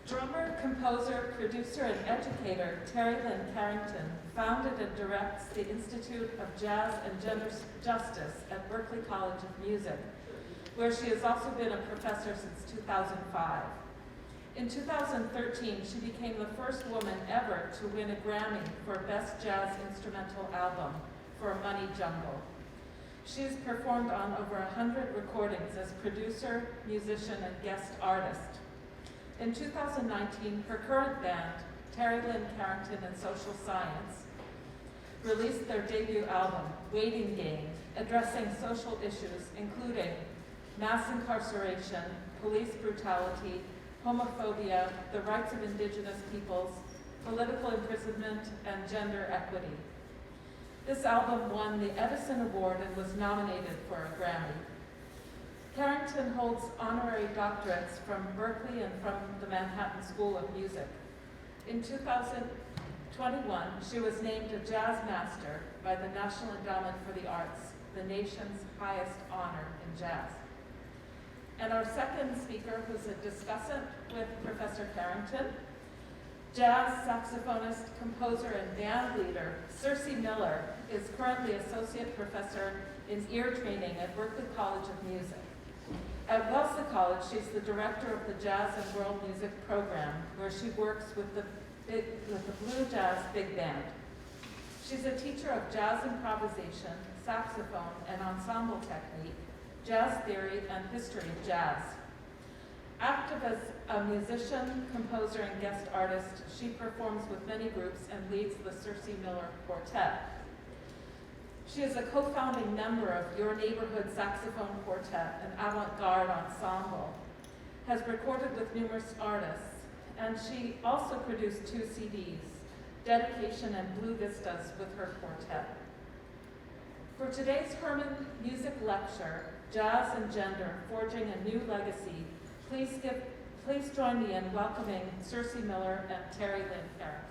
Drummer, composer, producer, and educator Terri Lyne Carrington founded and directs the Institute of Jazz and Gender Justice at Berklee College of Music, where she has also been a professor since 2005. In 2013, she became the first woman ever to win a Grammy for Best Jazz Instrumental Album for Money Jungle. She has performed on over 100 recordings as producer, musician, and guest artist. In 2019, her current band, Terri Lyne Carrington and Social Science, released their debut album, Waiting Game, addressing social issues including mass incarceration, police brutality, homophobia, the rights of indigenous peoples, political imprisonment, and gender equity. This album won the Edison Award and was nominated for a Grammy. Carrington holds honorary doctorates from Berkeley and from the Manhattan School of Music. In 2021, she was named a Jazz Master by the National Endowment for the Arts, the nation's highest honor in jazz. And our second speaker, who's a discussant with Professor Carrington, jazz saxophonist, composer, and band leader, Cercie Miller is currently Associate Professor in Ear Training at Berklee College of Music. At Wellesley College, she's the director of the Jazz and World Music Program, where she works with the Blue Jazz Big Band. She's a teacher of jazz improvisation, saxophone, and ensemble technique, jazz theory, and history of jazz. Active as a musician, composer, and guest artist, she performs with many groups and leads the Cercie Miller Quartet. She is a co-founding member of Your Neighborhood Saxophone Quartet, an avant-garde ensemble, has recorded with numerous artists, and she also produced 2 CDs, Dedication and Blue Vistas, with her quartet. For today's Herrmann Music Lecture, Jazz and Gender, Forging a New Legacy, please join me in welcoming Cercie Miller and Terri Lyne Carrington.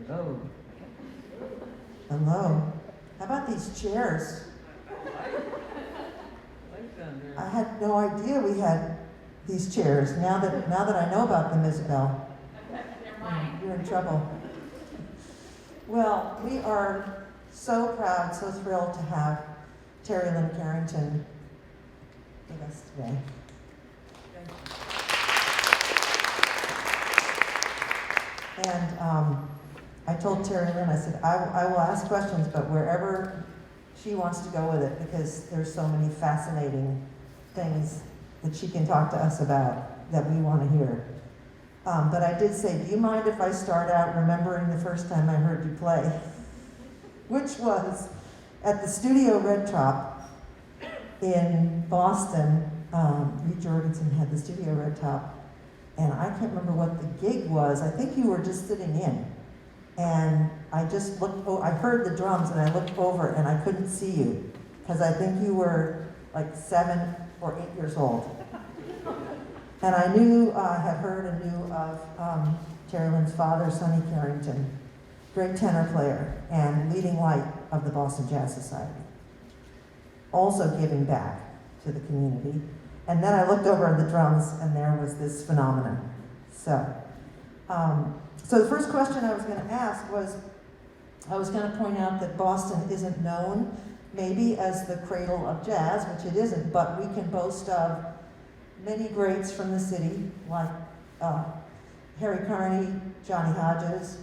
Hello. Hello. How about these chairs? I had no idea we had these chairs. Now that I know about them, Isabel, you're in trouble. Well, we are so proud, so thrilled to have Terri Lyne Carrington with us today. And I told Terri Lyne, I said, I will ask questions, but wherever she wants to go with it, because there's so many fascinating things that she can talk to us about that we want to hear. But I did say, do you mind if I start out remembering the first time I heard you play? Which was at the Studio Red Top in Boston. Lee Jorgensen had the Studio Red Top, and I can't remember what the gig was. I think you were just sitting in. And I just looked, I heard the drums and I looked over and I couldn't see you because I think you were like 7 or 8 years old. And I had heard and knew of Terri Lyne's father, Sonny Carrington, great tenor player and leading light of the Boston Jazz Society. Also giving back to the community. And then I looked over at the drums and there was this phenomenon. So the first question I was going to ask was, I was going to point out that Boston isn't known maybe as the cradle of jazz, which it isn't, but we can boast of many greats from the city, like Harry Carney, Johnny Hodges,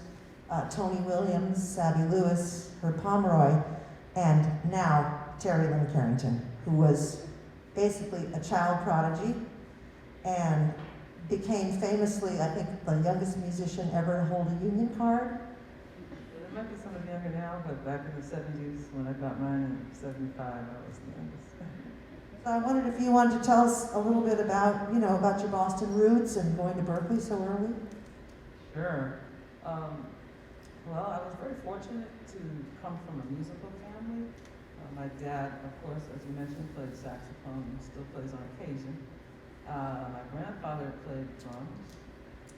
Tony Williams, Savvy Lewis, Herb Pomeroy, and now Terri Lyne Carrington, who was basically a child prodigy and became famously, I think, the youngest musician ever to hold a union card. There might be someone younger now, but back in the 70s, when I got mine in 75, I was the youngest. So I wondered if you wanted to tell us a little bit about, about your Boston roots and going to Berkeley so early. Sure. Well, I was very fortunate to come from a musical family. My dad, of course, as you mentioned, played saxophone and still plays on occasion. My grandfather played drums,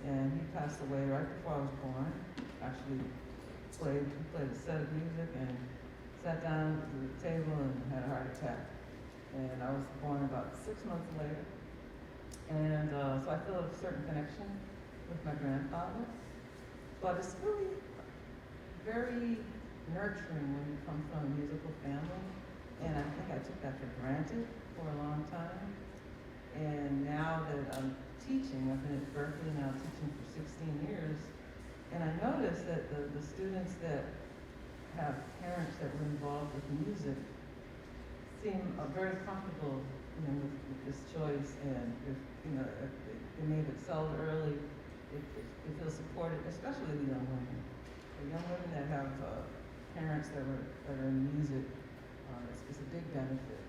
and he passed away right before I was born. Actually, he played a set of music and sat down at the table and had a heart attack. And I was born about 6 months later. And so I feel a certain connection with my grandfather. But it's really very nurturing when you come from a musical family. And I think I took that for granted for a long time. And now that I'm teaching, I've been at Berkeley now teaching for 16 years, and I noticed that the students that have parents that were involved with music seem very comfortable, with this choice, and if they may have excelled early, it feels supported, especially the young women. The young women that have parents that are in music, it's a big benefit.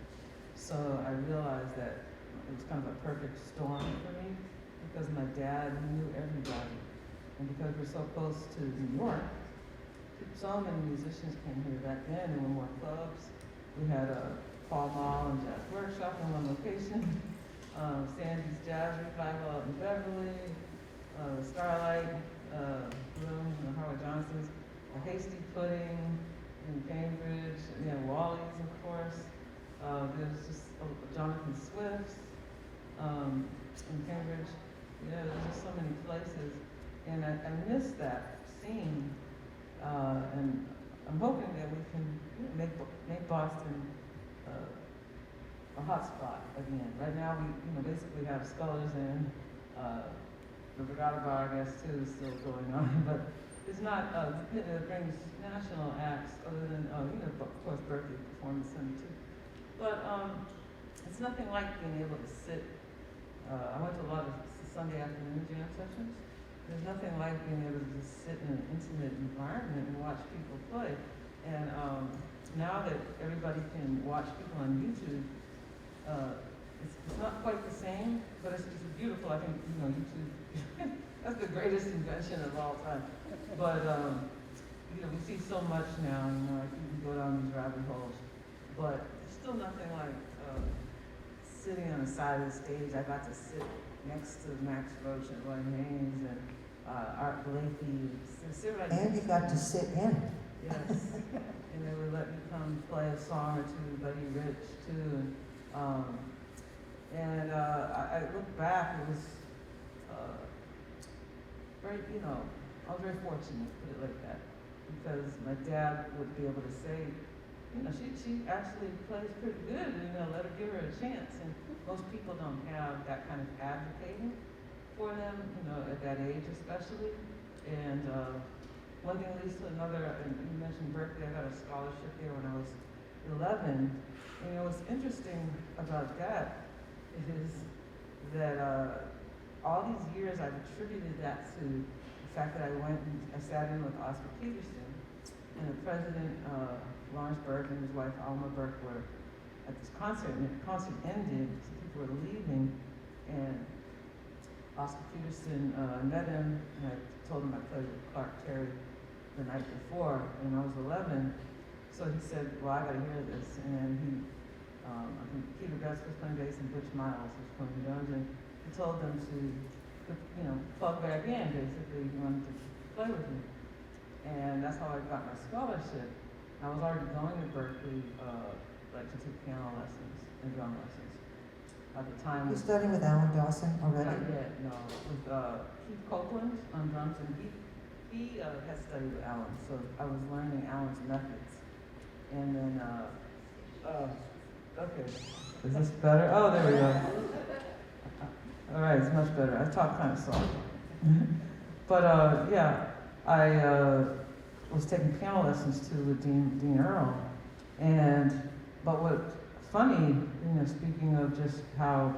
So I realized that it was kind of a perfect storm for me, because my dad knew everybody, and because we're so close to New York, so many musicians came here back then. There were more clubs. We had a Paul Mall and Jazz Workshop in one location, Sandy's Jazz Revival out in Beverly, Starlight Room in Howard Johnson's, a Hasty Pudding in Cambridge, Wally's, of course. There's just Jonathan Swift's in Cambridge. There's just so many places, and I miss that scene. And I'm hoping that we can make Boston a hot spot again. Right now, we basically have Scholars Inn, the Regatta Bar, I guess, too, is still going on, but it's not. It brings national acts other than of course, Berkeley Performance Center too. But it's nothing like being able to sit. I went to a lot of Sunday afternoon jam sessions. There's nothing like being able to just sit in an intimate environment and watch people play. And now that everybody can watch people on YouTube, it's not quite the same, but it's beautiful. I think, YouTube, that's the greatest invention of all time. But, we see so much now, like you can go down these rabbit holes. But there's still nothing like sitting on the side of the stage. I got to sit next to Max Roach and Roy Haynes and Art Blakey. And you got to sit in. Yes. And they would let me come play a song or two, Buddy Rich too. And I look back, it was very, I was very fortunate, put it like that, because my dad would be able to say, she actually plays pretty good, and let her give her a chance. And most people don't have that kind of advocating for them, at that age especially. And one thing leads to another, and you mentioned Berkeley. I got a scholarship there when I was 11. And what's interesting about that is that all these years I've attributed that to the fact that I sat in with Oscar Peterson, and the president, Lawrence Berg, and his wife Alma Berg were at this concert, and the concert ended, so people were leaving, and Oscar Peterson, met him, and I told him I played with Clark Terry the night before, and I was 11, so he said, well, I gotta hear this, and then I think Peter Betts was playing bass and Butch Miles was playing drums, and he told them to, plug back in, basically. He wanted to play with me, and that's how I got my scholarship. I was already going to Berkeley, to take piano lessons and drum lessons. At the time, You're studying with Alan Dawson already? not yet, no. With Keith Copeland on drums, and he had studied with Alan, so I was learning Alan's methods. And then, okay, is this better? Oh, there we go. All right, it's much better. I talk kind of soft. But I was taking piano lessons too with Dean Earl, but what's funny, speaking of just how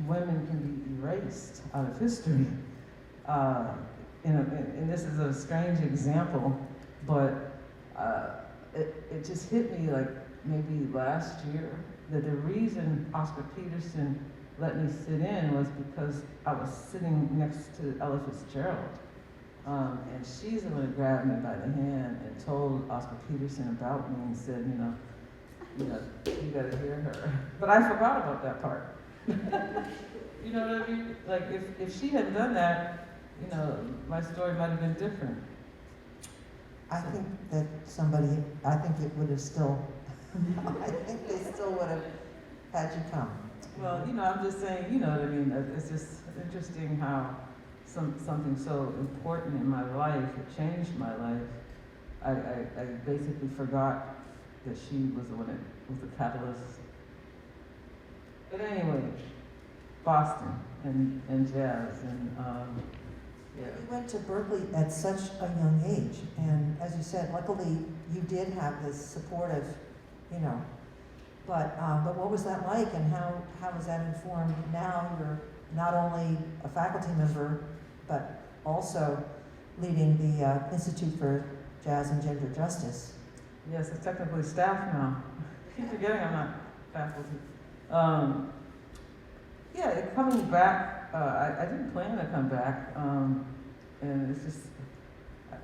women can be erased out of history, and this is a strange example, but it just hit me like maybe last year that the reason Oscar Peterson let me sit in was because I was sitting next to Ella Fitzgerald. And she's the one that grabbed me by the hand and told Oscar Peterson about me and said, you gotta hear her. But I forgot about that part. You know what I mean? Like, if she had done that, my story might have been different. I think that I think it would have still, I think they still would have had you come. Well, I'm just saying, you know what I mean? It's just interesting how something so important in my life, it changed my life. I basically forgot that she was the one that was the catalyst. But anyway, Boston and jazz and yeah. You went to Berkeley at such a young age, and as you said, luckily you did have this supportive, but what was that like, and how was that informed? Now you're not only a faculty member, but also leading the Institute for Jazz and Gender Justice. Yes, it's technically staff now. I keep forgetting I'm not faculty. Coming back, I didn't plan to come back, and it's just,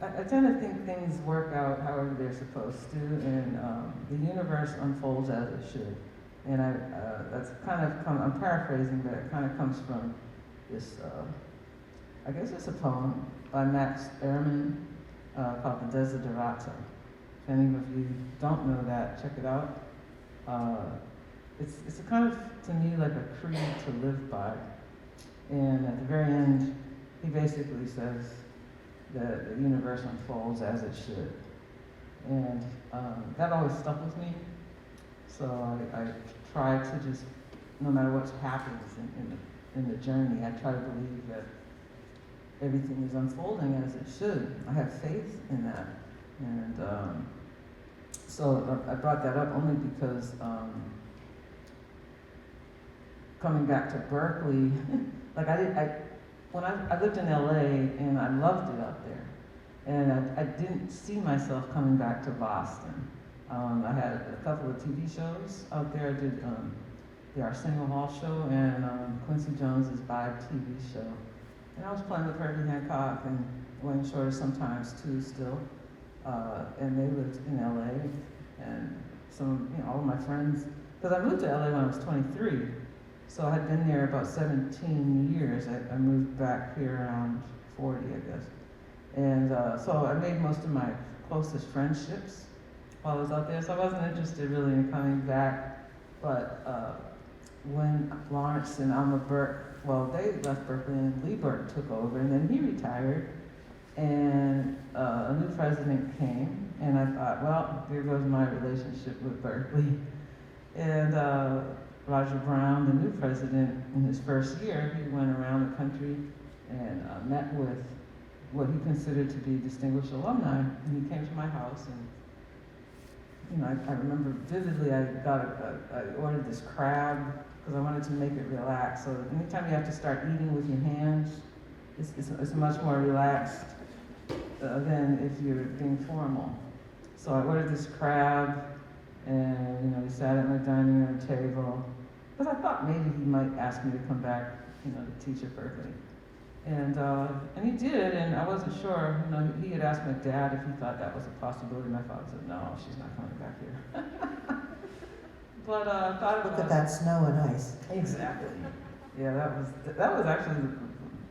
I tend to think things work out however they're supposed to, and the universe unfolds as it should. And that's kind of, I'm paraphrasing, but it kind of comes from this, I guess it's a poem by Herrmann called The Desiderata. If any of you don't know that, check it out. It's a kind of, to me, like a creed to live by. And at the very end, he basically says that the universe unfolds as it should. And that always stuck with me. So I try to just, no matter what happens in the journey, I try to believe that everything is unfolding as it should. I have faith in that. And so I brought that up only because coming back to Berkeley, like when I lived in LA and I loved it out there, and I didn't see myself coming back to Boston. I had a couple of TV shows out there. I did the Arsenio Hall show and Quincy Jones's Vibe TV show. And I was playing with Herbie Hancock and Wayne Shorter sometimes too still. And they lived in LA, and all of my friends, because I moved to LA when I was 23. So I had been there about 17 years. I moved back here around 40, I guess. And so I made most of my closest friendships while I was out there. So I wasn't interested really in coming back. But when Lawrence and Alma Burke, they left Berkeley and Lee Burke took over, and then he retired. And a new president came, and I thought, well, there goes my relationship with Berkeley. And Roger Brown, the new president, in his first year, he went around the country and met with what he considered to be distinguished alumni. And he came to my house, and I remember vividly, I ordered this crab because I wanted to make it relaxed. So anytime you have to start eating with your hands, it's much more relaxed than if you're being formal. So I ordered this crab, and we sat at my dining room table, because I thought maybe he might ask me to come back, to teach at Berkeley. And he did, and I wasn't sure. He had asked my dad if he thought that was a possibility. My father said, no, she's not coming back here. But I thought Look at that snow and ice. Exactly. Yeah, that was actually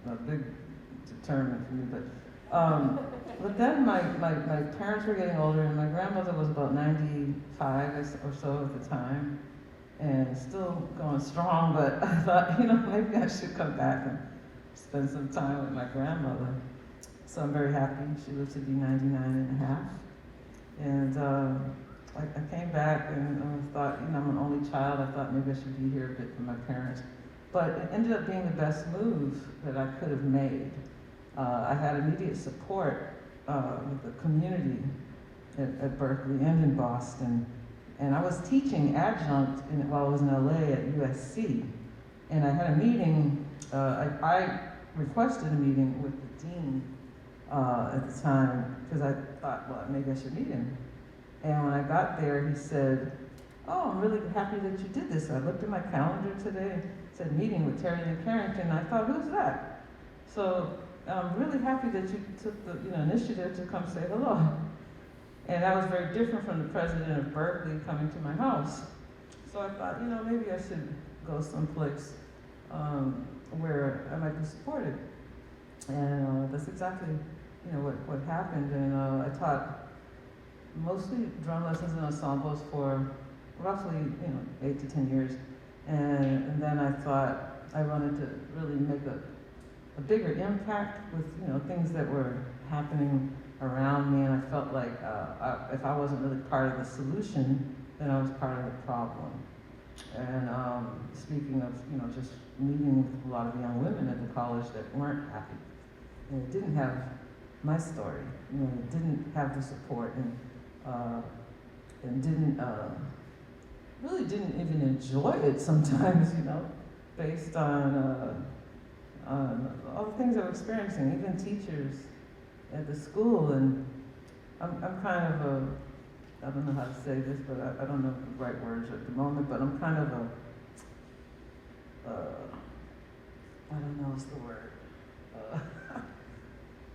a big determinant for me. But then my parents were getting older, and my grandmother was about 95 or so at the time, and still going strong. But I thought, maybe I should come back and spend some time with my grandmother. So I'm very happy. She lived to be 99 and a half. And I came back and I thought, I'm an only child. I thought maybe I should be here a bit for my parents. But it ended up being the best move that I could have made. I had immediate support with the community at Berkeley and in Boston. And I was teaching adjunct while I was in LA at USC. And I had a meeting, I requested a meeting with the dean at the time, because I thought, well, maybe I should meet him. And when I got there, he said, oh, I'm really happy that you did this. I looked at my calendar today, it said meeting with Terri Lyne Carrington, and I thought, who's that? So I'm really happy that you took the initiative to come say hello. And that was very different from the president of Berkeley coming to my house. So I thought, maybe I should go someplace where I might be supported. And that's exactly, what happened. And I taught mostly drum lessons and ensembles for roughly, 8 to 10 years. And then I thought I wanted to really make a bigger impact with, things that were happening around me. And I felt like if I wasn't really part of the solution, then I was part of the problem. And speaking of, just meeting with a lot of young women at the college that weren't happy, and it didn't have my story, it didn't have the support, and didn't really didn't even enjoy it sometimes, based on all the things I was experiencing, even teachers at the school. And I'm kind of I don't know how to say this, but I don't know the right words at the moment, but I'm kind of I don't know what's the word.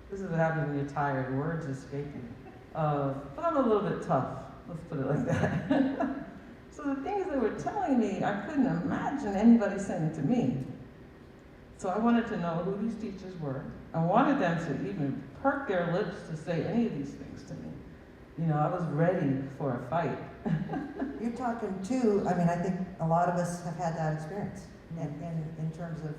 This is what happens when you're tired, words escape you. But I'm a little bit tough, let's put it like that. So the things they were telling me, I couldn't imagine anybody saying to me. So I wanted to know who these teachers were. I wanted them to even perk their lips to say any of these things to me. I was ready for a fight. You're talking too, I think a lot of us have had that experience. And in terms of,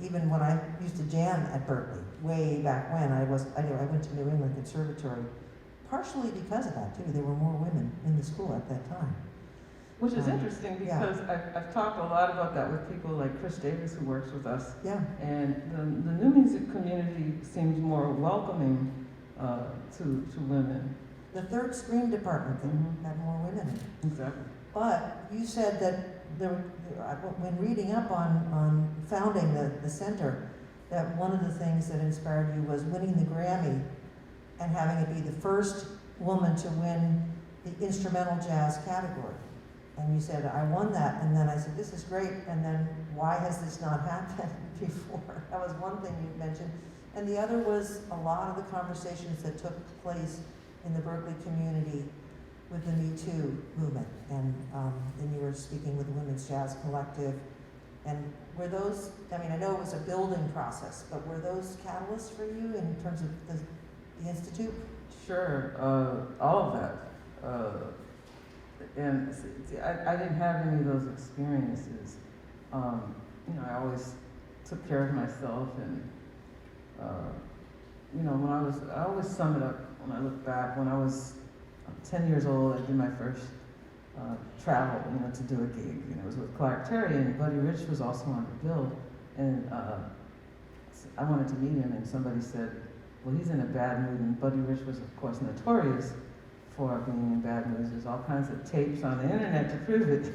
even when I used to jam at Berkeley, way back when, I went to New England Conservatory, partially because of that too. There were more women in the school at that time. Which is interesting because I've talked a lot about that with people like Chris Davis, who works with us. Yeah. And the new music community seems more welcoming to women. The third stream department had more women in it. Exactly. But you said that when reading up on founding the center, that one of the things that inspired you was winning the Grammy and having it be the first woman to win the instrumental jazz category. And you said, I won that, and then I said, this is great, and then why has this not happened before? That was one thing you mentioned. And the other was a lot of the conversations that took place in the Berkeley community with the Me Too movement. And then you were speaking with the Women's Jazz Collective. And were those, I know it was a building process, but were those catalysts for you in terms of the Institute? Sure, all of that. And see, I didn't have any of those experiences. I always took care of myself, and I always sum it up when I look back. When I was 10 years old, I did my first travel, to do a gig. It was with Clark Terry, and Buddy Rich was also on the bill. And I wanted to meet him, and somebody said, well, he's in a bad mood. And Buddy Rich was, of course, notorious for being in bad moods. There's all kinds of tapes on the internet to prove it.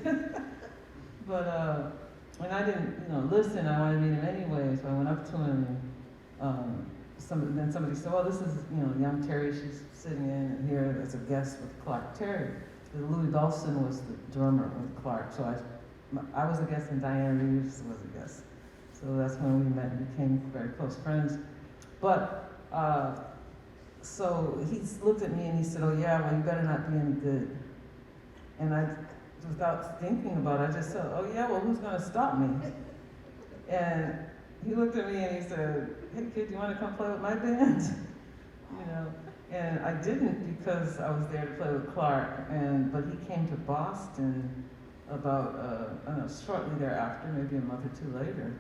But when I didn't, listen, I wanted to meet him anyway. So I went up to him, and then somebody said, well, this is, young Terri. She's sitting in here as a guest with Clark Terry. Louis Belson was the drummer with Clark. So I was a guest, and Diane Reeves was a guest. So that's when we met and became very close friends. But so he looked at me and he said, oh yeah, well, you better not be any good. And I, without thinking about it, I just said, oh yeah, well, who's gonna stop me? And he looked at me and he said, hey kid, you wanna come play with my band? And I didn't, because I was there to play with Clark, but he came to Boston about, shortly thereafter, maybe a month or two later.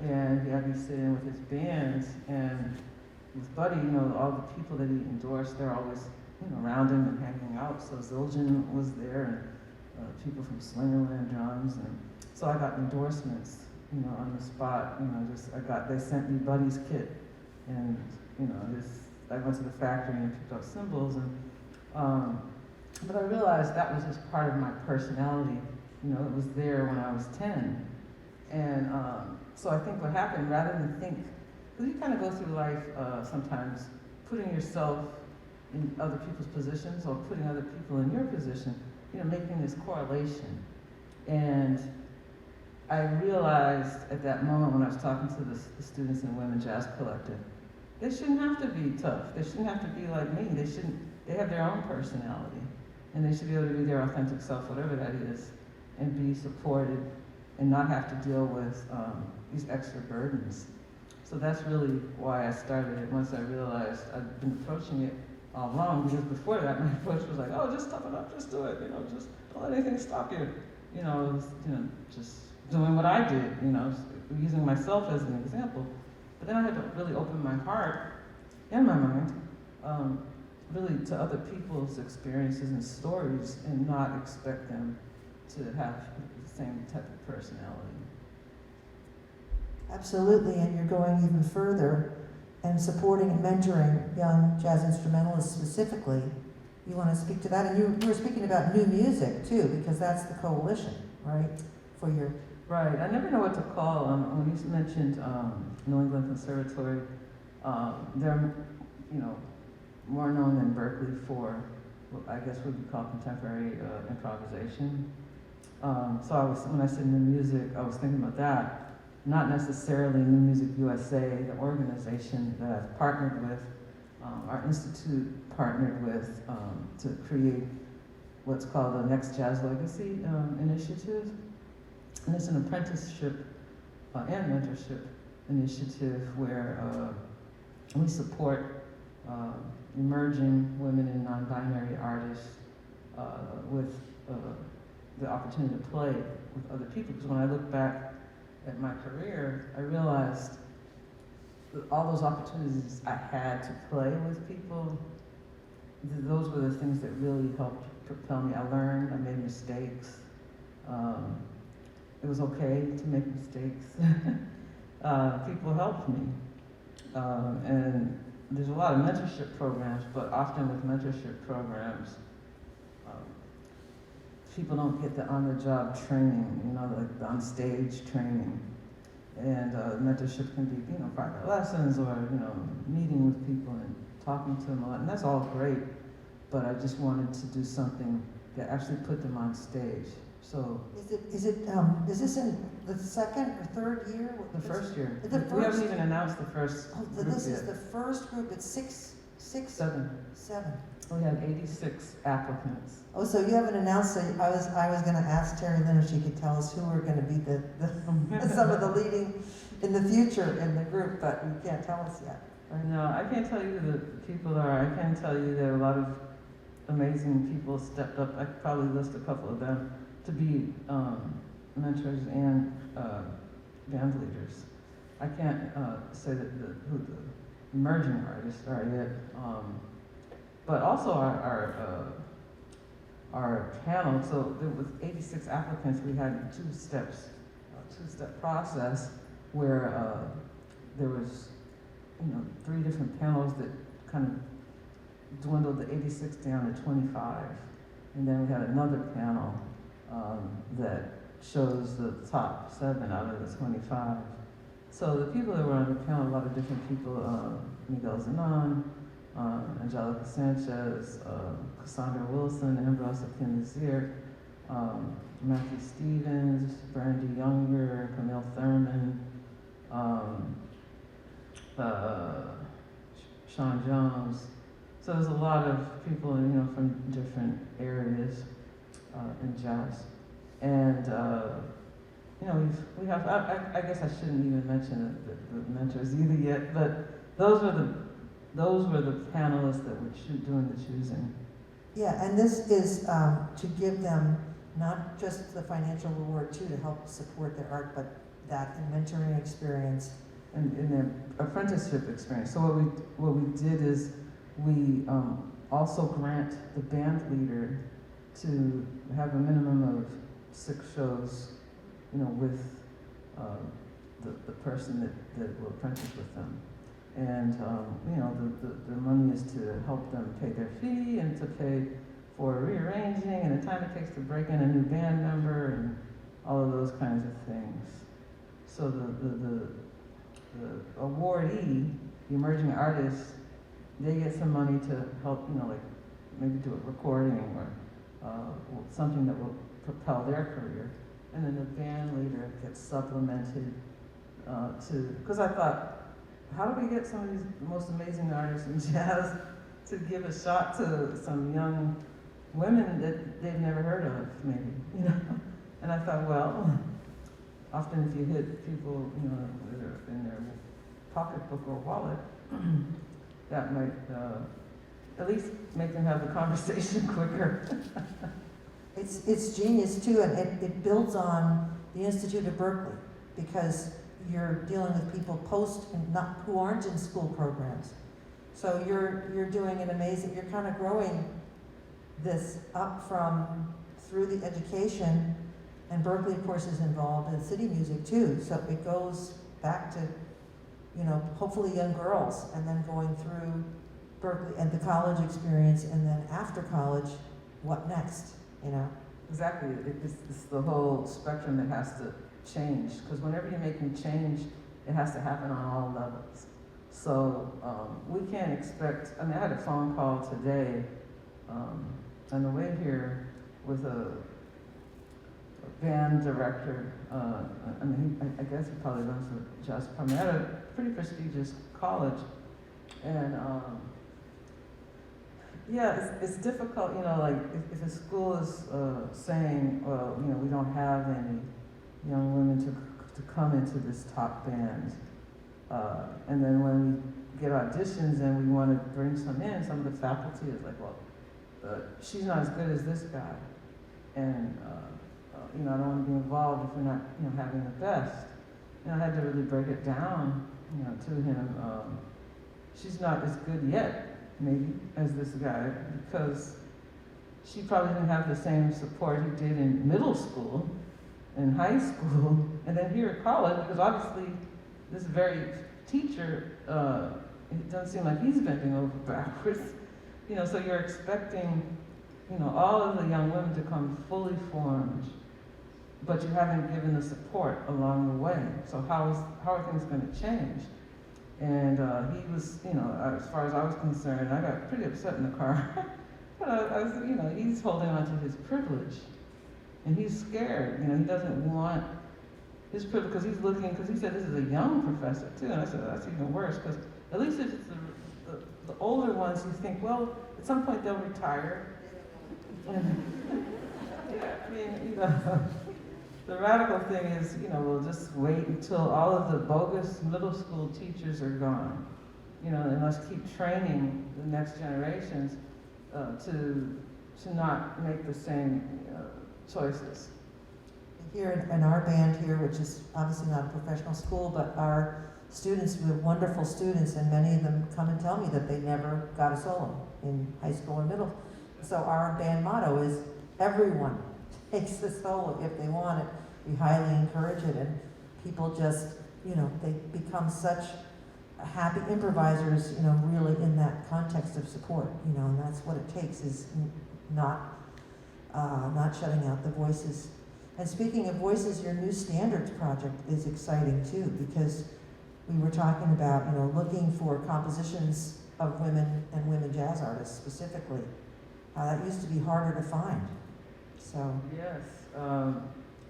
And he had me sit in with his band, and his buddy, all the people that he endorsed, they're always, around him and hanging out. So Zildjian was there, and people from Slingerland Drums, and so I got endorsements, on the spot. They sent me Buddy's kit, and I went to the factory and picked up cymbals, and but I realized that was just part of my personality. It was there when I was 10, and so I think what happened, rather than think. Because you kind of go through life sometimes putting yourself in other people's positions or putting other people in your position, making this correlation. And I realized at that moment when I was talking to the students in the Women's Jazz Collective they shouldn't have to be tough. They shouldn't have to be like me. They have their own personality. And they should be able to be their authentic self, whatever that is, and be supported and not have to deal with these extra burdens. So that's really why I started it once I realized I'd been approaching it all wrong, because before that my approach was like, oh, just tough it up, just do it, just don't let anything stop you. Just doing what I did, using myself as an example. But then I had to really open my heart and my mind really to other people's experiences and stories and not expect them to have the same type of personality. Absolutely, and you're going even further and supporting and mentoring young jazz instrumentalists specifically. You want to speak to that? And you were speaking about new music too, because that's the coalition, right? For your Right. I never know what to call when you mentioned New England Conservatory. They're more known than Berkeley for what I guess what we call contemporary improvisation. When I said new music, I was thinking about that. Not necessarily New Music USA, the organization that I've partnered with, our institute partnered with to create what's called the Next Jazz Legacy initiative. And it's an apprenticeship and mentorship initiative where we support emerging women and non-binary artists with the opportunity to play with other people. Because when I look back at my career, I realized that all those opportunities I had to play with people, those were the things that really helped propel me. I learned, I made mistakes. It was okay to make mistakes. People helped me. And there's a lot of mentorship programs, but often with mentorship programs, people don't get the on-the-job training, like the on-stage training. And mentorship can be, private lessons or, meeting with people and talking to them a lot. And that's all great, but I just wanted to do something that actually put them on stage. So is this in the second or third year? the first year. The We haven't even announced the first group this yet. is the first group. It's seven. We had 86 applicants. Oh, so you haven't announced. So I was going to ask Terri Lyne if she could tell us who are going to be the some of the leading in the future in the group, but you can't tell us yet. Right? No, I can't tell you who the people are. I can tell you that a lot of amazing people stepped up. I could probably list a couple of them to be mentors and band leaders. I can't say that who the emerging artists are yet, but also our panel. So with 86 applicants, we had a two-step process where there was 3 different panels that kind of dwindled the 86 down to 25, and then we had another panel that shows the top 7 out of the 25. So the people that were on the panel, a lot of different people, Miguel Zanon, Angelica Sanchez, Cassandra Wilson, Ambrose Akin-Nazir, Matthew Stevens, Brandy Younger, Camille Thurman, Sean Jones. So there's a lot of people, from different areas in jazz. And, we have, I guess I shouldn't even mention the mentors either yet, but those were the panelists that were doing the choosing. Yeah, and this is to give them not just the financial reward too, to help support their art, but that mentoring experience. And in their apprenticeship experience. So what we did is we also grant the band leader to have a minimum of 6 shows, with the person that will apprentice with them. And, the money is to help them pay their fee and to pay for rearranging and the time it takes to break in a new band member and all of those kinds of things. So the awardee, the emerging artist, they get some money to help, like maybe do a recording or something that will propel their career. And then the band leader gets supplemented because I thought how do we get some of these most amazing artists in jazz to give a shot to some young women that they've never heard of, maybe, you know? And I thought, well, often if you hit people, you know, that are in their pocketbook or wallet, that might at least make them have the conversation quicker. It's genius too, and it builds on the Institute of Berkeley, because you're dealing with people who aren't in school programs. So you're doing an amazing, you're kind of growing this up through the education, and Berkeley of course is involved in city music too, so it goes back to, you know, hopefully young girls, and then going through Berkeley and the college experience, and then after college, what next, you know? Exactly, it's the whole spectrum that has to change, because whenever you're making change, it has to happen on all levels. So we can't expect, I mean, I had a phone call today on the way here with a band director. I mean, I guess he probably runs for jazz program at a pretty prestigious college. And yeah, it's difficult, you know, like if a school is saying, well, you know, we don't have any young women to come into this top band. And then when we get auditions and we want to bring some in, some of the faculty is like, well, she's not as good as this guy. And, you know, I don't want to be involved if we're not, you know, having the best. And I had to really break it down, you know, to him. She's not as good yet, maybe, as this guy, because she probably didn't have the same support he did in middle school, in high school, and then here at college, because obviously this very teacher, it doesn't seem like he's bending over backwards. You know, so you're expecting, you know, all of the young women to come fully formed, but you haven't given the support along the way. So how are things going to change? And he was, you know, as far as I was concerned, I got pretty upset in the car. But I was, you know, he's holding on to his privilege. And he's scared, you know, he doesn't want his privilege, because he's looking, because he said this is a young professor too. And I said, that's even worse, because at least if it's the older ones who think, well, at some point they'll retire. And, yeah, I mean, you know, the radical thing is, you know, we'll just wait until all of the bogus middle school teachers are gone, you know, and let's keep training the next generations to not make the same choices. Here in our band here, which is obviously not a professional school, but our students, we have wonderful students, and many of them come and tell me that they never got a solo in high school or middle. So our band motto is, everyone takes the solo if they want it. We highly encourage it, and people just, you know, they become such happy improvisers, you know, really in that context of support, you know, and that's what it takes, is not shutting out the voices. And speaking of voices, your new standards project is exciting too, because we were talking about, you know, looking for compositions of women and women jazz artists specifically. That used to be harder to find. So yes.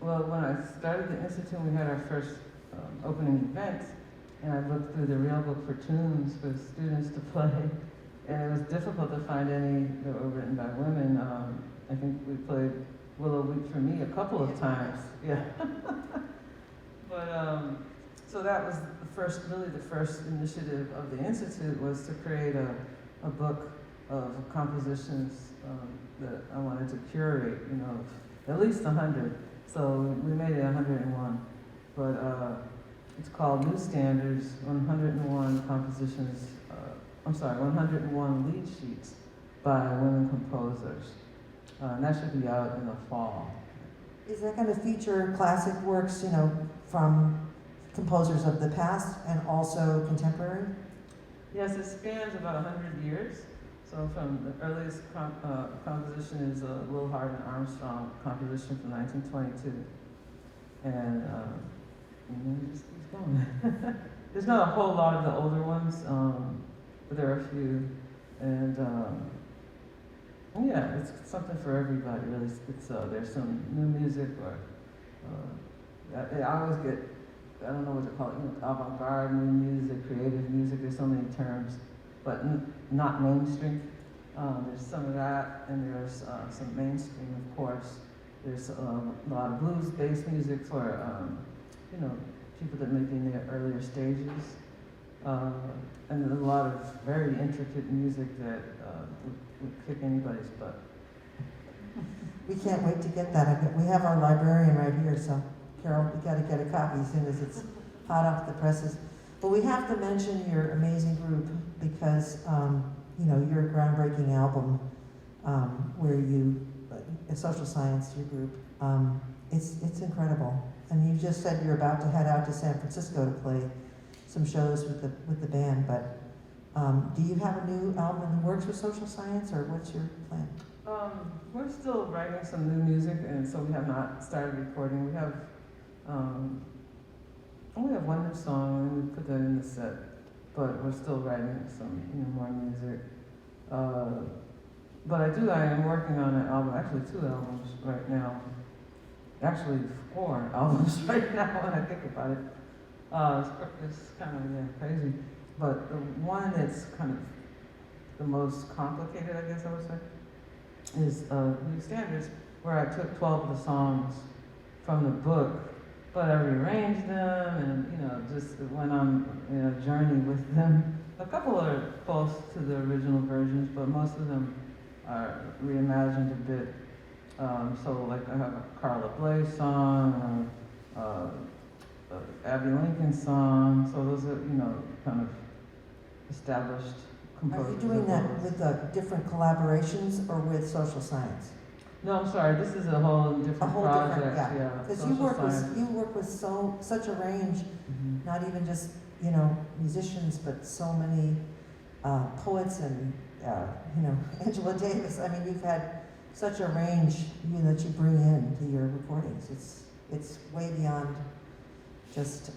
Well, when I started the Institute, we had our first opening event, and I looked through the real book for tunes for students to play, and it was difficult to find any that were written by women. I think we played Willow Weep for Me a couple of times. Yeah. But so that was really the first initiative of the Institute, was to create a book of compositions that I wanted to curate, you know, at least 100. So we made it 101. But it's called New Standards, 101 compositions, 101 lead sheets by women composers. And that should be out in the fall. is that going to feature classic works, you know, from composers of the past and also contemporary? Yes, it spans about 100 years. So from the earliest composition is a Will Harvin Armstrong composition from 1922. And it just keeps going. There's not a whole lot of the older ones, but there are a few. And yeah, it's something for everybody, really. It's, there's some new music, or I always get I don't know what to call it, avant-garde new music, creative music, there's so many terms, but not mainstream. There's some of that, and there's some mainstream, of course. There's a lot of blues-based music for, people that may be in their earlier stages. And a lot of very intricate music that would kick anybody's butt. We can't wait to get that. We have our librarian right here, so Carol, we got to get a copy as soon as it's hot off the presses. But we have to mention your amazing group because, your groundbreaking album where you, social science, your group, it's incredible. And you just said you're about to head out to San Francisco to play some shows with the band, but do you have a new album in the works with social science, or what's your plan? We're still writing some new music, and so we have not started recording. We have only have one new song, and we put that in the set, but we're still writing some more music. But I am working on an album, actually 2 albums right now. Actually 4 albums right now when I think about it. It's kind of crazy. But the one that's kind of the most complicated, I guess I would say, is New Standards, where I took 12 of the songs from the book, but I rearranged them and, just went on a journey with them. A couple are close to the original versions, but most of them are reimagined a bit. So like I have a Carla Bley song, Abby Lincoln song, so those are, kind of established composers. Are you doing that with different collaborations or with social science? No, I'm sorry, this is a whole different project. Yeah. Because social you work with such a range, Mm-hmm. not even just, musicians, but so many poets and, Angela Davis. I mean, you've had such a range, that you bring in to your recordings. It's way beyond just,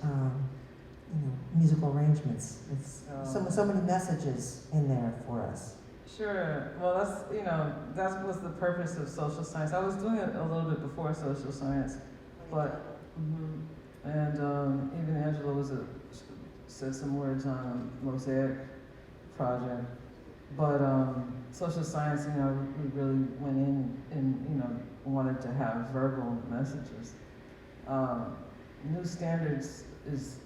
musical arrangements. It's so many messages in there for us. Sure. Well, that was the purpose of social science. I was doing it a little bit before social science, but and even Angela said some words on a Mosaic Project. But social science, we really went in and wanted to have verbal messages. New Standards is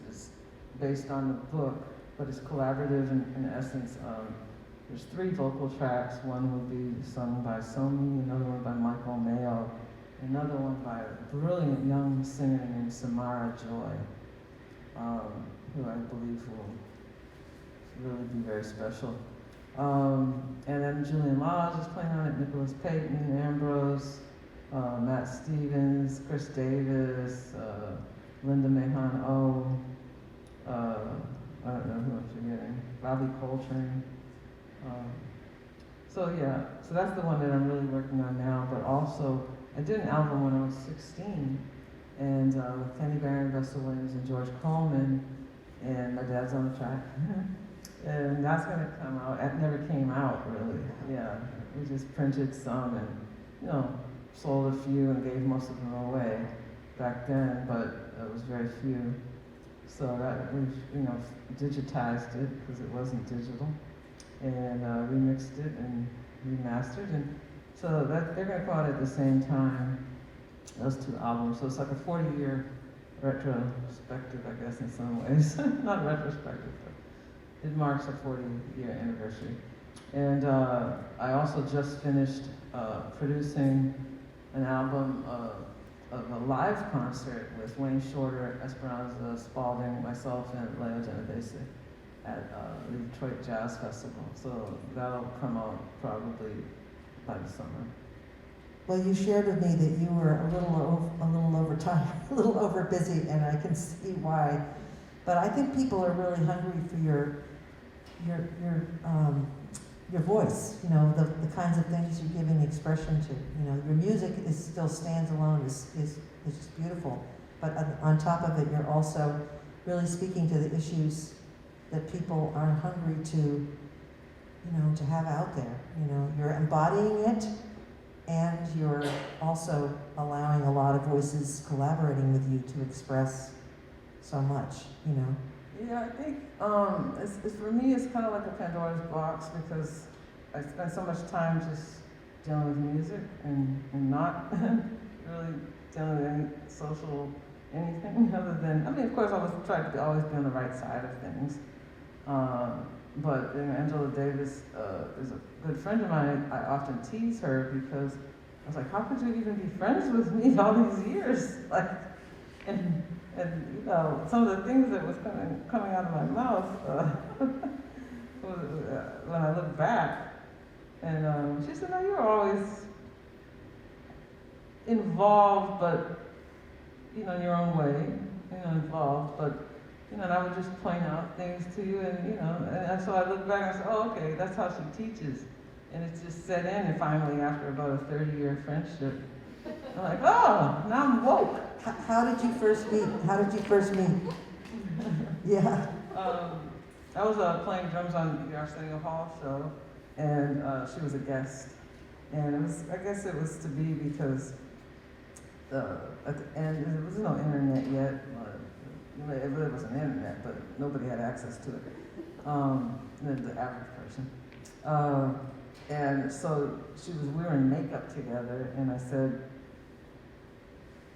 based on the book, but it's collaborative in essence. There's 3 vocal tracks. One will be sung by Somi, another one by Michael Mayo, another one by a brilliant young singer named Samara Joy, who I believe will really be very special. And then Julian Lodge is playing on it, Nicholas Payton, Ambrose, Matt Stevens, Chris Davis, Linda Mahan O, I don't know who I'm forgetting, Bobby Coltrane. So that's the one that I'm really working on now, but also I did an album when I was 16, and with Kenny Barron, Russell Williams, and George Coleman, and my dad's on the track. And that's gonna come out. It never came out, really. Yeah, we just printed some and, sold a few and gave most of them away back then, but it was very few. So that we've, digitized it because it wasn't digital, and remixed it and remastered, and so that they're gonna come out at the same time. Those 2 albums, so it's like a 40-year retrospective, I guess, in some ways. Not retrospective, but it marks a 40-year anniversary. And I also just finished producing an album of a live concert with Wayne Shorter, Esperanza Spalding, myself, and Leo Genovese at the Detroit Jazz Festival. So that'll come out probably by the summer. Well, you shared with me that you were a little over time, a little over busy, and I can see why. But I think people are really hungry for your voice. The kinds of things you're giving expression to. Your music still stands alone. is just beautiful. But on top of it, you're also really speaking to the issues that people are hungry to have out there. You're embodying it. And you're also allowing a lot of voices collaborating with you to express so much, you know? Yeah, I think it's for me, it's kind of like a Pandora's box because I spend so much time just dealing with music and not really dealing with any social anything other than, I mean, of course, I was trying to always be on the right side of things. But Angela Davis is a good friend of mine. I often tease her because I was like, how could you even be friends with me all these years? Like, and you know, some of the things that was coming out of my mouth when I look back. And she said, no, you were always involved, but, you know, in your own way, you know, involved, but, you know, and I would just point out things to you, and, you know, and so I look back and I said, oh, okay, that's how she teaches. And it's just set in, and finally, after about a 30-year friendship, I'm like, oh, now I'm woke. How did you first meet? Yeah. I was playing drums on the Arsenio Hall show, and she was a guest. And it was, I guess it was to be because at the end, there was no internet yet. It really wasn't internet, but nobody had access to it, the average person. And so we were in makeup together, and I said,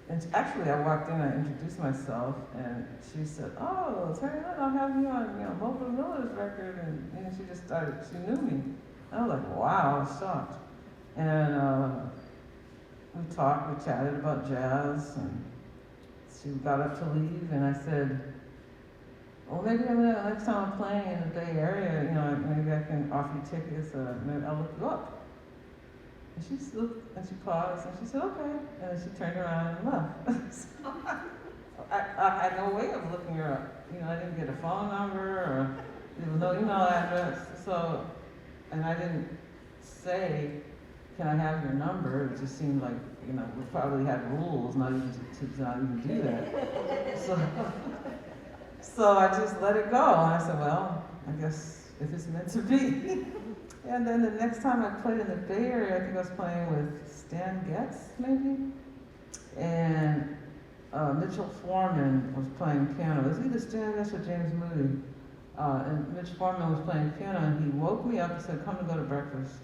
and actually I walked in, I introduced myself, and she said, oh, Terri Lyne, I'll have you on, you know, Mobile Miller's record, and she just started, she knew me. I was like, wow, I was shocked. And we talked, we chatted about jazz, and she got up to leave, and I said, well, maybe next time I'm playing in the Bay Area, you know, maybe I can offer you tickets, maybe I'll look you up. And she looked, and she paused, and she said, okay. And then she turned around and left. So I had no way of looking her up. You know, I didn't get a phone number, or there was no email address. So, and I didn't say, can I have your number? It just seemed like, you know, we probably had rules not even to not even do that. So I just let it go. And I said, well, I guess if it's meant to be. And then the next time I played in the Bay Area, I think I was playing with Stan Getz, maybe? And Mitchell Foreman was playing piano. It was either Stan Getz or James Moody. And Mitch Foreman was playing piano, and he woke me up and said, come to go to breakfast.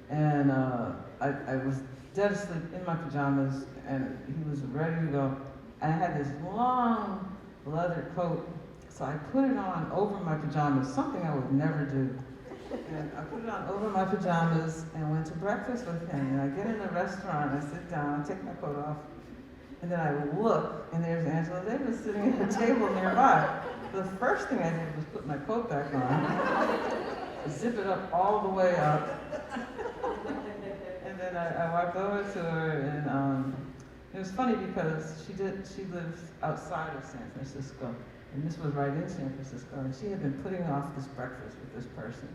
And I was dead asleep in my pajamas, and he was ready to go. And I had this long leather coat, so I put it on over my pajamas, something I would never do. And I put it on over my pajamas and went to breakfast with him. And I get in the restaurant, I sit down, I take my coat off, and then I look, and there's Angela Davis sitting at a table nearby. The first thing I did was put my coat back on, zip it up all the way up, and then I walked over to her, and it was funny because she lives outside of San Francisco, and this was right in San Francisco, and she had been putting off this breakfast with this person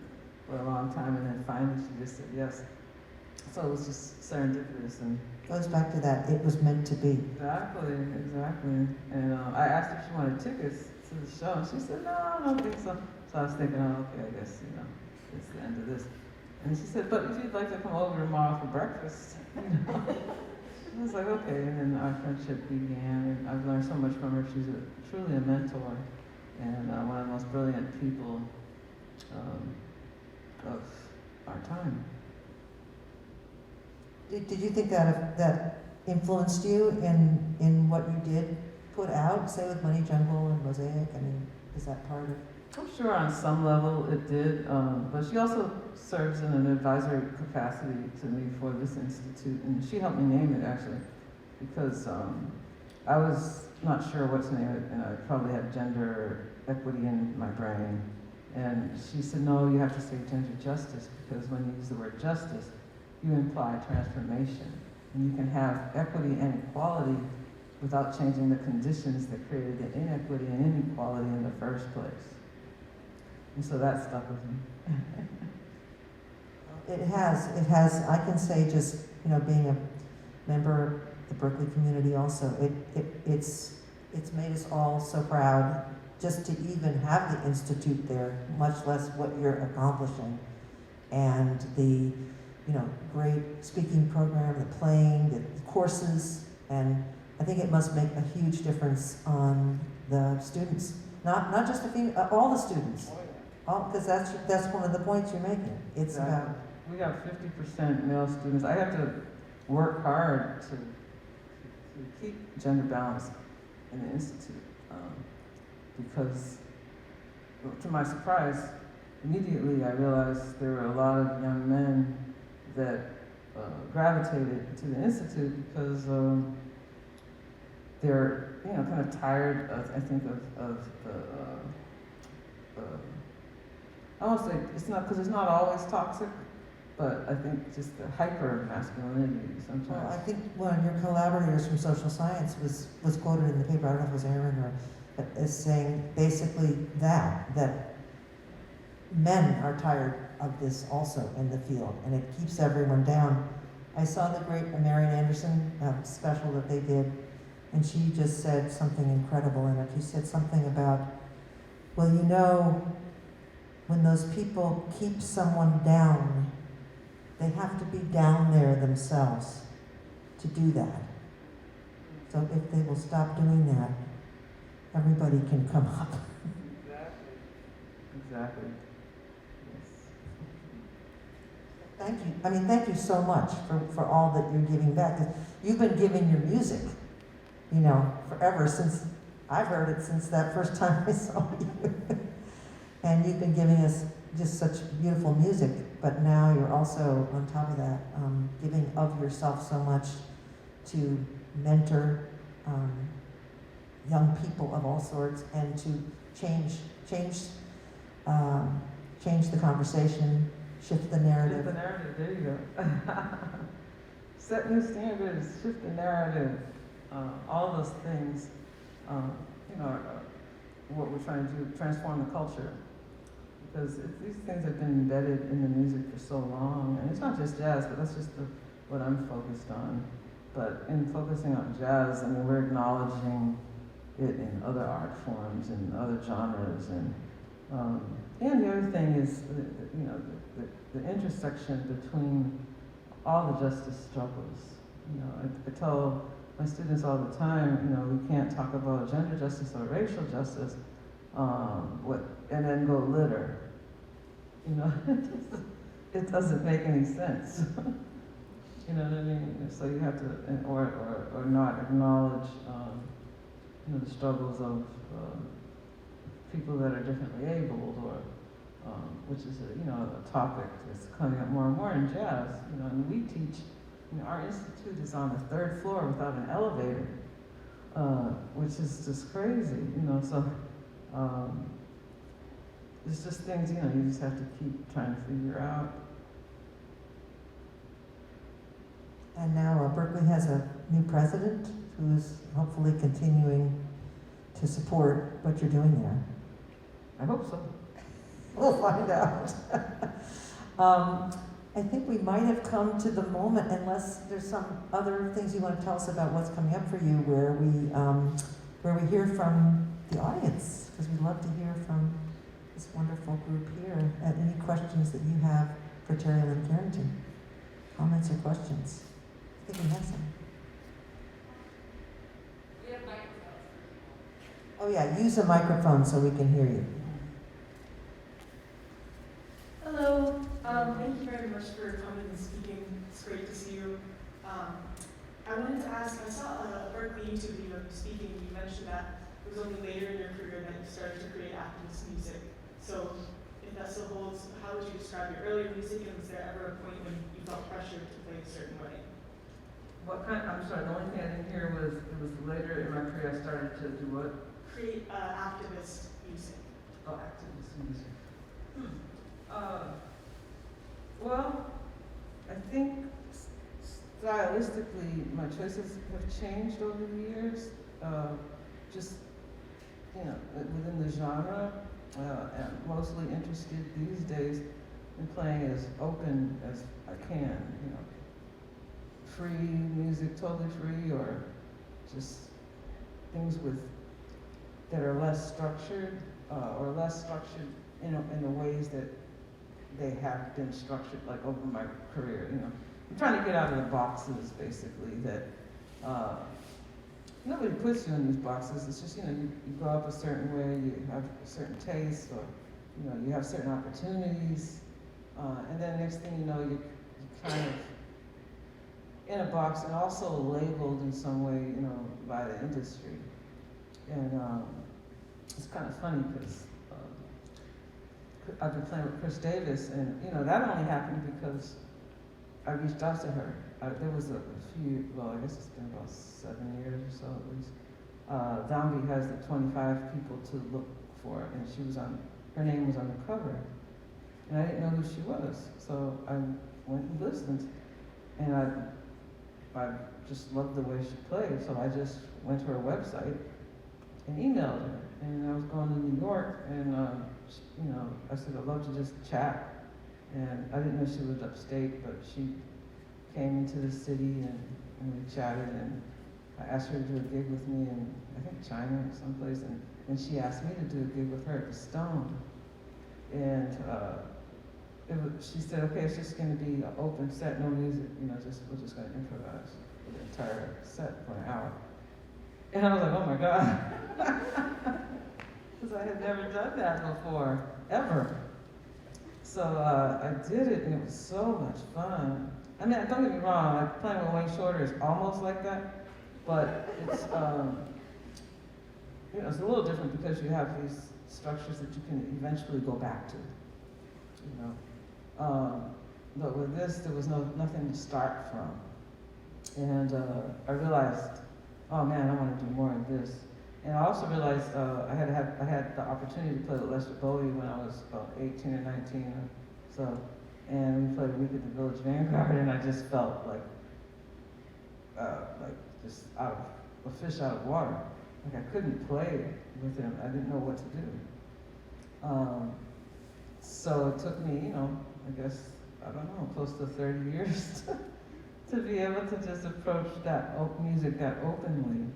for a long time, and then finally she just said yes. So it was just serendipitous, and Goes back to that, it was meant to be. exactly. And I asked if she wanted tickets to the show, and she said, no, I don't think so. So I was thinking, oh, okay, I guess, you know, it's the end of this. And she said, but if you'd like to come over tomorrow for breakfast, you know. I was like, okay, and then our friendship began, and I've learned so much from her. She's truly a mentor, and one of the most brilliant people of our time. Did you think that influenced you in what you did put out, say with Money Jungle and Mosaic? I mean, is that part of? I'm sure on some level it did, but she also serves in an advisory capacity to me for this institute, and she helped me name it actually, because I was not sure what to name it, and I probably had gender equity in my brain, and she said, no, you have to say gender justice, because when you use the word justice, you imply transformation, and you can have equity and equality without changing the conditions that created the inequity and inequality in the first place. And so that stuck with me. It has, I can say just, you know, being a member of the Berkeley community also, it's made us all so proud just to even have the institute there, much less what you're accomplishing. And the, you know, great speaking program, the playing, the courses, and I think it must make a huge difference on the students, not just the female, all the students. Because that's one of the points you're making. It's Exactly. about, We have 50% male students. I have to work hard to keep gender balance in the institute because, well, to my surprise, immediately I realized there were a lot of young men that gravitated to the institute because they're, you know, kind of tired of, I think, of the I won't say it's not, because it's not always toxic, but I think just the hyper masculinity sometimes. well, I think one of your collaborators from social science was quoted in the paper, I don't know if it was Aaron or, as saying basically that men are tired of this also in the field, and it keeps everyone down. I saw the great Marian Anderson special that they did, and she just said something incredible in it. She said something about, well, you know, when those people keep someone down, they have to be down there themselves to do that. So if they will stop doing that, everybody can come up. Exactly. Yes. Thank you. I mean, thank you so much for all that you're giving back. 'Cause you've been giving your music, you know, forever since I've heard it since that first time I saw you. And you've been giving us just such beautiful music, but now you're also, on top of that, giving of yourself so much to mentor young people of all sorts and to change the conversation, shift the narrative. Shift the narrative, there you go. Set new standards, shift the narrative, all those things, you know, what we're trying to do, transform the culture. Because these things have been embedded in the music for so long, and it's not just jazz, but that's just what I'm focused on. But in focusing on jazz, I mean, we're acknowledging it in other art forms and other genres, and the other thing is, you know, the intersection between all the justice struggles. You know, I tell my students all the time, you know, we can't talk about gender justice or racial justice, and then go litter. You know, it doesn't make any sense. You know what I mean? So you have to, or not acknowledge, you know, the struggles of people that are differently abled, or which is a topic that's coming up more and more in jazz. You know, and we teach. You know, our institute is on the 3rd floor without an elevator, which is just crazy. You know, so. It's just things, you know, you just have to keep trying to figure out. And now Berkeley has a new president who's hopefully continuing to support what you're doing there. I hope so. We'll find out. I think we might have come to the moment, unless there's some other things you want to tell us about what's coming up for you, where we hear from the audience, because we'd love to hear from this wonderful group here. Any questions that you have for Terri Lyne Carrington? Comments or questions? I think we have some. We have microphones. Oh yeah, use a microphone so we can hear you. Hello. Thank you very much for coming and speaking. It's great to see you. I wanted to ask, I saw a Berkeley YouTube video of you speaking. You mentioned that it was only later in your career that you started to create activist music. So if that still holds, how would you describe your earlier music, and was there ever a point when you felt pressured to play a certain way? What kind? I'm sorry. The only thing I didn't hear was it was later in my career I started to do what? Create activist music. Oh, activist music. Well, I think stylistically my choices have changed over the years. Just, you know, within the genre, and mostly interested these days in playing as open as I can, you know. Free music, totally free, or just things that are less structured, or less structured in the ways that they have been structured, like over my career, you know. I'm trying to get out of the boxes, basically, that nobody puts you in these boxes. It's just, you grow up a certain way, you have a certain taste, or, you have certain opportunities. And then next thing you know, you're kind of in a box and also labeled in some way, by the industry. And it's kind of funny because I've been playing with Chris Davis, and that only happened because I reached out to her. There was a few, I guess it's been about 7 years or so at least. Zombie has the 25 people to look for, and her name was on the cover. And I didn't know who she was, so I went and listened. And I just loved the way she played, so I just went to her website and emailed her. And I was going to New York, and I said, I'd love to just chat. And I didn't know she lived upstate, but she came into the city, and we chatted, and I asked her to do a gig with me in, I think, China or someplace, and she asked me to do a gig with her at the Stone. And she said, okay, it's just going to be an open set, no music, we're just going to improvise the entire set for an hour. And I was like, oh my God. Because I had never done that before, ever. So I did it, and it was so much fun. I mean, don't get me wrong, like playing with Wayne Shorter is almost like that, but it's it's a little different because you have these structures that you can eventually go back to, But with this, there was nothing to start from, and I realized, oh man, I want to do more of this. And I also realized I had the opportunity to play with Lester Bowie when I was about 18 or 19 or so, and we played a week at the Village Vanguard, and I just felt like just a fish out of water. Like I couldn't play with him. I didn't know what to do. So it took me, I guess, I don't know, close to 30 years to be able to just approach that music that openly.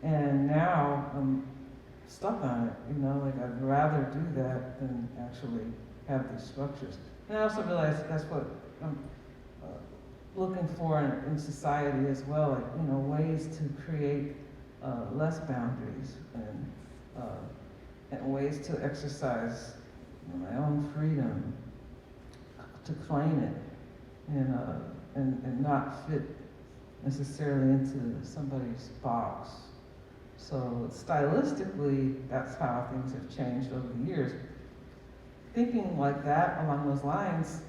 And now I'm stuck on it, like I'd rather do that than actually have these structures. And I also realized that's what I'm looking for in society as well, like, ways to create less boundaries and ways to exercise my own freedom, to claim it, and not fit necessarily into somebody's box. So stylistically, that's how things have changed over the years. Thinking like that, along those lines,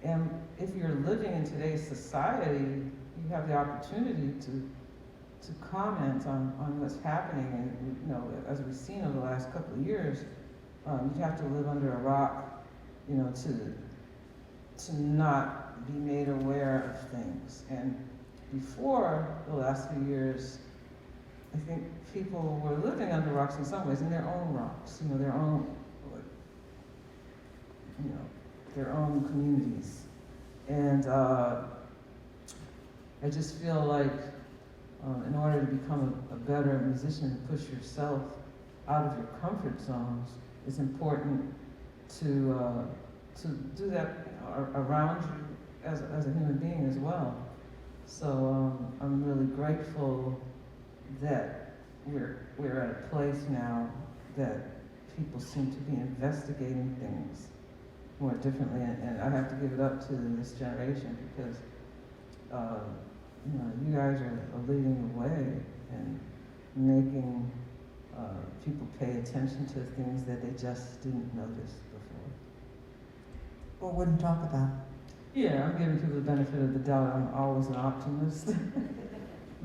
and if you're living in today's society, you have the opportunity to comment on what's happening. And as we've seen over the last couple of years, you have to live under a rock, to not be made aware of things. And before the last few years, I think people were living under rocks in some ways, in their own rocks, their own, their own communities. And I just feel like in order to become a better musician and push yourself out of your comfort zones, it's important to do that around you as a human being as well. So I'm really grateful that we're at a place now that people seem to be investigating things more differently, and I have to give it up to this generation because you guys are leading the way and making people pay attention to things that they just didn't notice before. Or wouldn't talk about. Yeah, I'm giving people the benefit of the doubt. I'm always an optimist.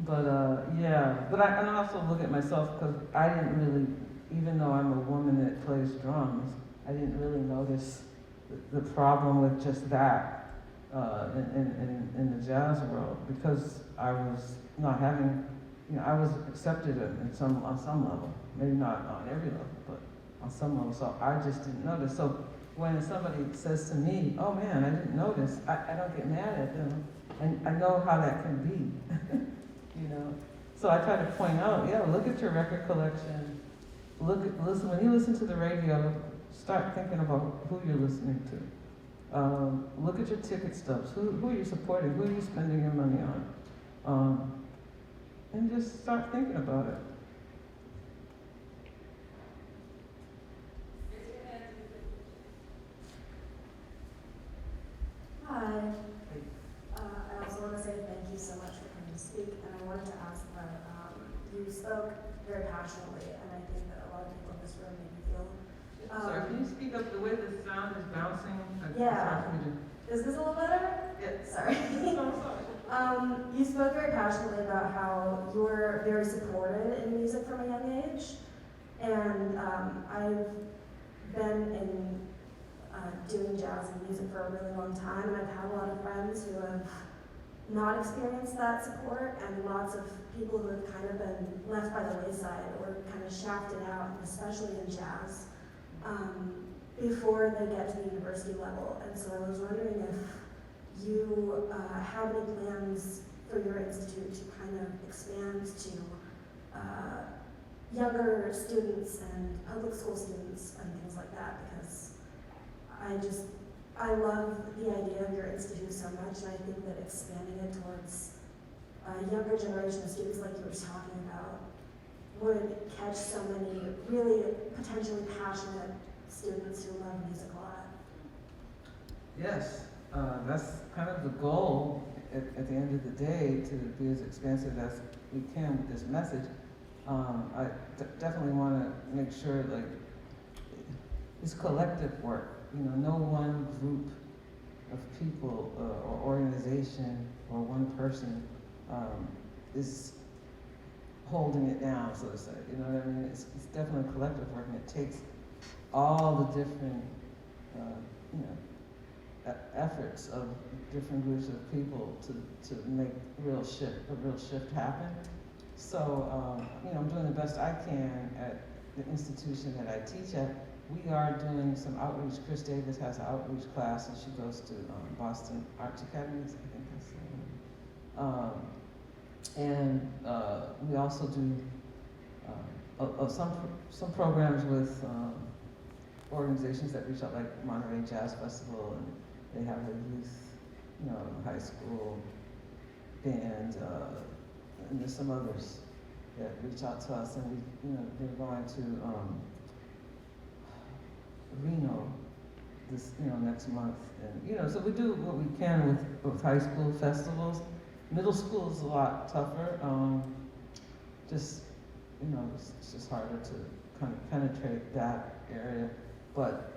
But I also look at myself because I didn't really, even though I'm a woman that plays drums, I didn't really notice the problem with just that in the jazz world because I was not having, I was accepted on some level, maybe not on every level, but on some level. So I just didn't notice. So when somebody says to me, "Oh man, I didn't notice," I don't get mad at them, and I know how that can be. So I try to point out, look at your record collection. Listen. When you listen to the radio, start thinking about who you're listening to. Look at your ticket stubs. Who are you supporting? Who are you spending your money on? and just start thinking about it. Hi. I also want to say thank you so much for coming to speak, and I wanted to ask that you spoke very passionately, and I think that a lot of people in this room made me feel. Sorry, can you speak up? The way the sound is bouncing, it's Yeah. hard for me to. Is this a little better? Yeah. Sorry. You spoke very passionately about how you were very supported in music from a young age, and I've been in doing jazz and music for a really long time, and I've had a lot of friends who have not experienced that support, and lots of people who have kind of been left by the wayside or kind of shafted out, especially in jazz, before they get to the university level. And so I was wondering if you have any plans for your institute to kind of expand to younger students and public school students and things like that, because I love the idea of your institute so much, and I think that expanding it towards a younger generation of students like you were talking about would catch so many really potentially passionate students who love music a lot. Yes, that's kind of the goal at the end of the day, to be as expansive as we can with this message. I definitely want to make sure, like, it's collective work. You know, no one group of people or organization or one person is holding it down, so to say. You know what I mean? It's definitely collective work, and it takes all the different, efforts of different groups of people to make a real shift happen. So, I'm doing the best I can at the institution that I teach at. We are doing some outreach. Chris Davis has an outreach class, and she goes to Boston Arts Academies, I think that's the name. And we also do some programs with organizations that reach out, like Monterey Jazz Festival, and they have a youth, high school band, and there's some others that reach out to us, and they're going to Reno this, next month, and so we do what we can with high school festivals. Middle school is a lot tougher. It's just harder to kind of penetrate that area, but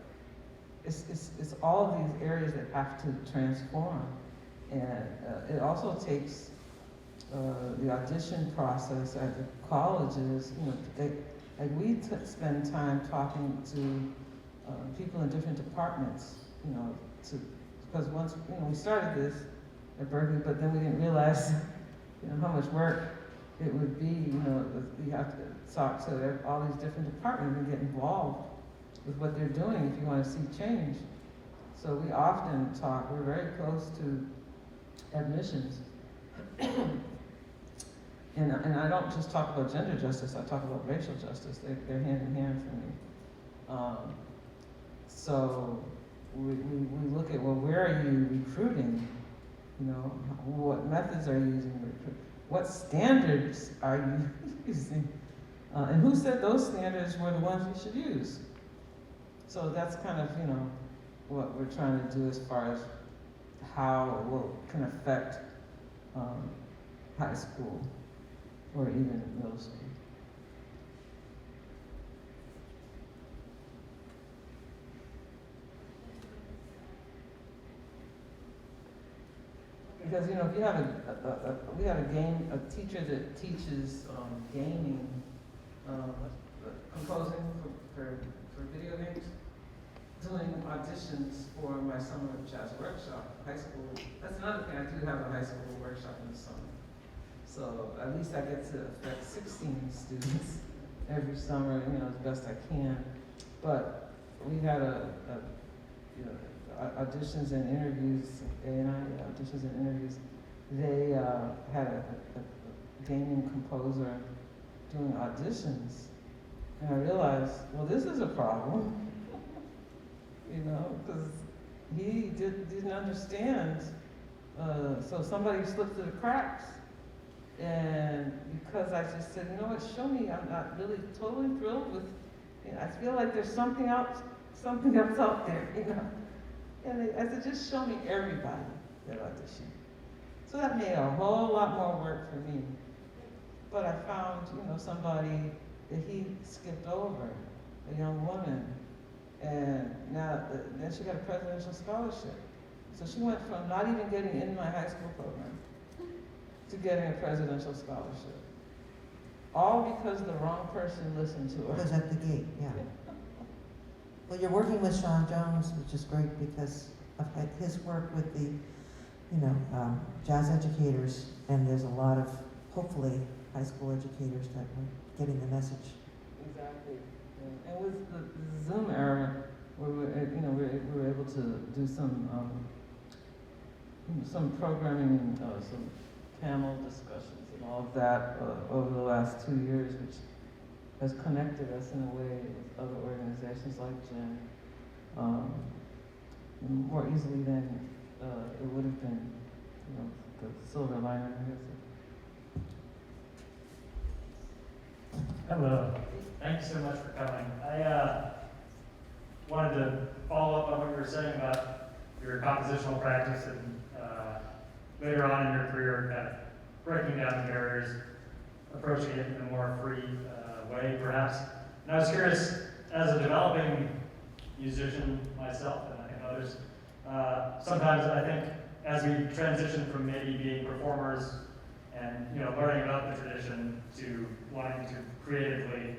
it's all of these areas that have to transform, and it also takes the audition process at the colleges. We spend time talking to people in different departments, because once we started this at Berkeley, but then we didn't realize how much work it would be. You have to talk to all these different departments and get involved with what they're doing if you want to see change. So we often talk. We're very close to admissions, and I don't just talk about gender justice. I talk about racial justice. They're hand in hand for me. So we look at, well, where are you recruiting? What methods are you using to recruit? What standards are you using? And who said those standards were the ones we should use? So that's kind of, what we're trying to do as far as how it can affect high school or even middle school. Because if you have we have a teacher that teaches gaming, composing for video games, doing auditions for my summer jazz workshop, high school. That's another thing. I do have a high school workshop in the summer, so at least I get to affect 16 students every summer, as best I can. But we had auditions and interviews, auditions and interviews. They had a gaming composer doing auditions, and I realized, well, this is a problem, because he didn't understand. So somebody slipped through the cracks, And because I just said, you know what, show me, I'm not really totally thrilled with, I feel like there's something else out there, And I said, just show me everybody that auditioned. So that made a whole lot more work for me. But I found, somebody that he skipped over, a young woman. And then she got a presidential scholarship. So she went from not even getting in my high school program to getting a presidential scholarship. All because the wrong person listened to her. Was at the gate, yeah. Well, you're working with Sean Jones, which is great because of his work with the, jazz educators, and there's a lot of, hopefully, high school educators that are getting the message. Exactly. Yeah. And with the Zoom era, we were able to do some programming and some panel discussions and all of that over the last 2 years, which has connected us in a way with other organizations like GEM more easily than it would have been, the silver liner. Hello. Thank you so much for coming. I wanted to follow up on what you were saying about your compositional practice and later on in your career, kind of breaking down the barriers, approaching it in a more free way, perhaps. And I was curious, as a developing musician myself, and I think others, sometimes I think as we transition from maybe being performers and learning about the tradition to wanting to creatively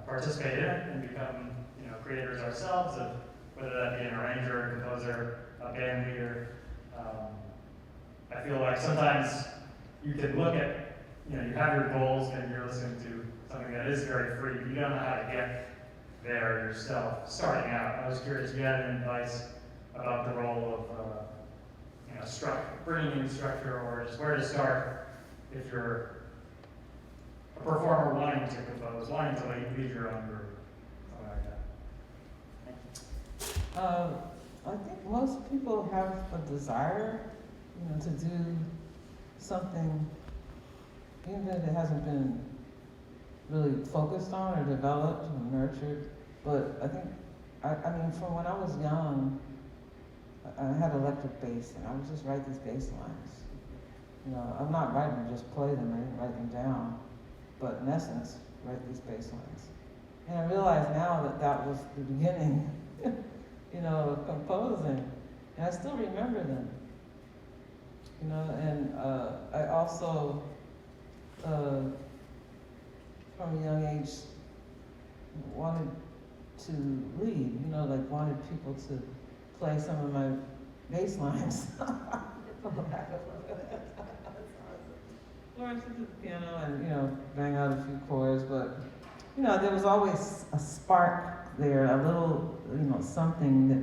participate in it and become creators ourselves, of whether that be an arranger, a composer, a band leader. I feel like sometimes you can look at, you have your goals and you're listening to something that is very free, but you don't know how to get there yourself starting out. I was curious if you had any advice about the role of bringing in structure, or just where to start if you're a performer wanting to compose, wanting to lead your own group, something like that. I think most people have a desire, to do something, even if it hasn't been really focused on or developed or nurtured. But I think, from when I was young, I had electric bass, and I would just write these bass lines. I'm not writing to just play them, I didn't write them down, but in essence, write these bass lines. And I realize now that that was the beginning, of composing, and I still remember them. And I also, from a young age, wanted to lead, wanted people to play some of my bass lines. Learn to do the piano and, bang out a few chords, but, there was always a spark there, a little, something that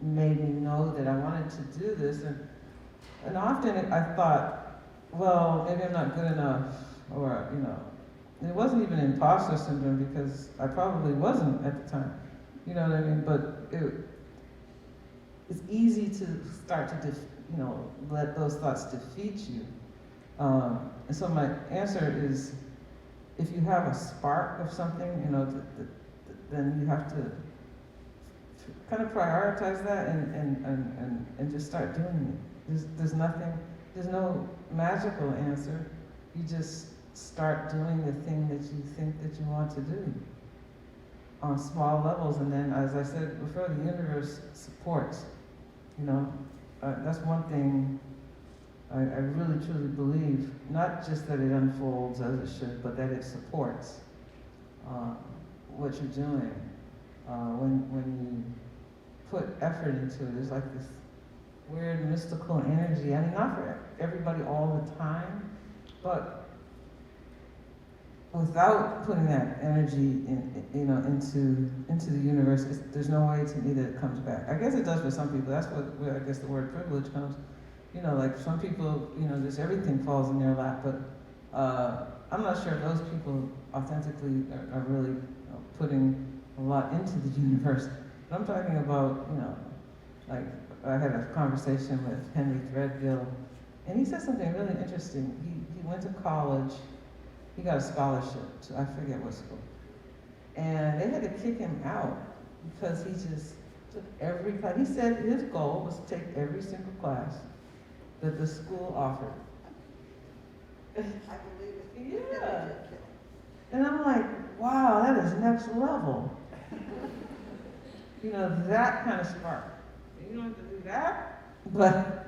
made me know that I wanted to do this. And often I thought, well, maybe I'm not good enough, or, it wasn't even imposter syndrome because I probably wasn't at the time, but it's easy to start to, let those thoughts defeat you. And so my answer is, if you have a spark of something, then you have to kind of prioritize that and just start doing it. There's no magical answer. You just start doing the thing that you think that you want to do on small levels, and then, as I said before, the universe supports. That's one thing I really truly believe. Not just that it unfolds as it should, but that it supports what you're doing. When you put effort into it, there's like this weird mystical energy. Not for everybody all the time, but without putting that energy into the universe, there's no way to me that it comes back. I guess it does for some people. That's where I guess the word privilege comes. Like some people, just everything falls in their lap. But I'm not sure if those people authentically are really putting a lot into the universe. But I'm talking about, like I had a conversation with Henry Threadgill, and he said something really interesting. He went to college. He got a scholarship to, I forget what school. And they had to kick him out because he just took every class. He said his goal was to take every single class that the school offered. I believe it. Yeah. And I'm like, wow, that is next level. You know, that kind of spark. You don't have to do that, but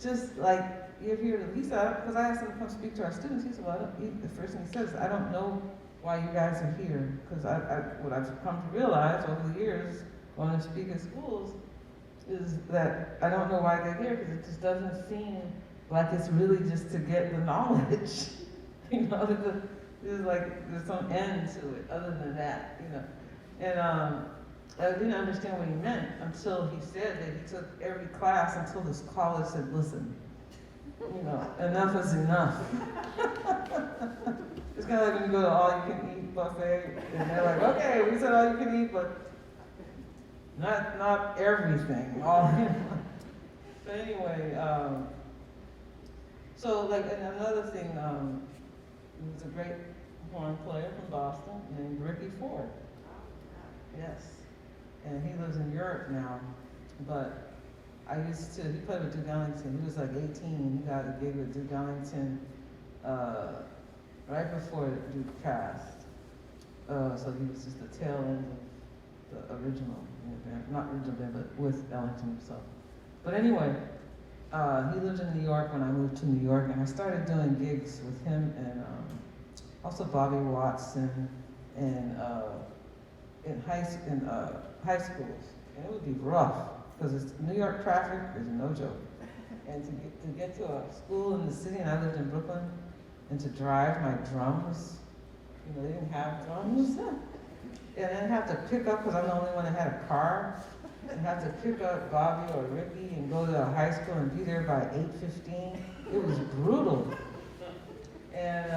just like, you're here to, he said, because I asked him to come speak to our students, he said, well, the first thing he says is, I don't know why you guys are here, because what I've come to realize over the years, going to speak at schools, is that I don't know why they're here, because it just doesn't seem like it's really just to get the knowledge. You know, there's like, there's some end to it, other than that, you know. And I didn't understand what he meant until he said that he took every class until this college said, listen, you know, enough is enough. It's kind of like when you go to all-you-can-eat buffet, and they're like, okay, we said all you can eat, but not everything. All, you know. But anyway, so like, and another thing, there was a great horn player from Boston named Ricky Ford. Yes. And he lives in Europe now, but he played with Duke Ellington. He was like 18, he got a gig with Duke Ellington right before Duke passed. So he was just the tail end of the original band, not original band, but with Ellington himself. But anyway, he lived in New York when I moved to New York, and I started doing gigs with him and also Bobby Watson and in high schools, and it would be rough because New York traffic is no joke. And to get to a school in the city, and I lived in Brooklyn, and to drive my drums, you know, they didn't have drums, and then have to pick up, because I'm the only one that had a car, and have to pick up Bobby or Ricky and go to a high school and be there by 8:15. It was brutal. And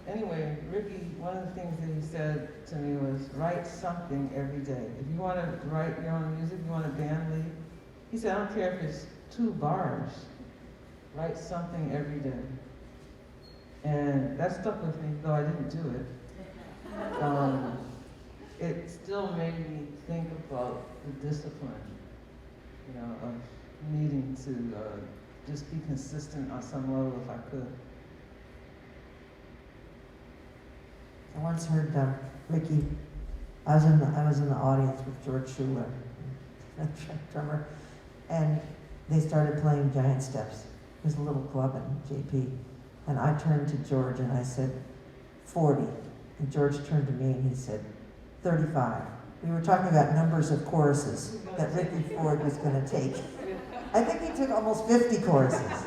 anyway, Ricky, one of the things that he said to me was, write something every day. If you want to write your own music, you want a band lead, he said, I don't care if it's 2 bars, write something every day. And that stuck with me, though I didn't do it. It still made me think about the discipline, you know, of needing to just be consistent on some level if I could. I once heard Ricky, I was in the audience with George Schuler, a drummer, and they started playing Giant Steps. There's a little club in JP. And I turned to George and I said, 40. And George turned to me and he said, 35. We were talking about numbers of choruses that Ricky Ford was going to take. I think he took almost 50 choruses.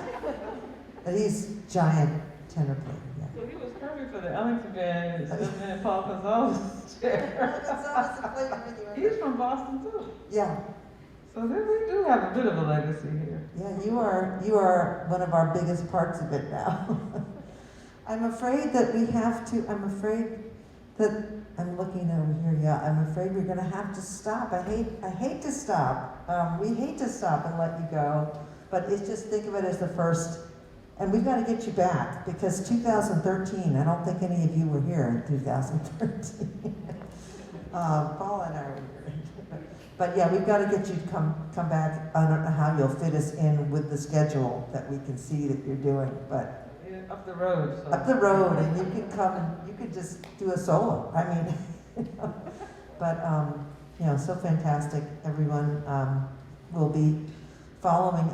But he's giant tenor player. So he was perfect for the Ellington band, sitting in Paul Gonzalez's chair. He's from Boston too. Yeah. So we do have a bit of a legacy here. Yeah, you are one of our biggest parts of it now. I'm afraid that I'm looking over here, yeah, I'm afraid we're gonna have to stop. I hate to stop. We hate to stop and let you go, but it's just, think of it as the first, and we've got to get you back, because 2013, I don't think any of you were here in 2013. Paul and I were here. But yeah, we've got to get you to come back. I don't know how you'll fit us in with the schedule that we can see that you're doing, but up the road. So. Up the road, and you can come and you could just do a solo. I mean, you know. But so fantastic. Everyone will be following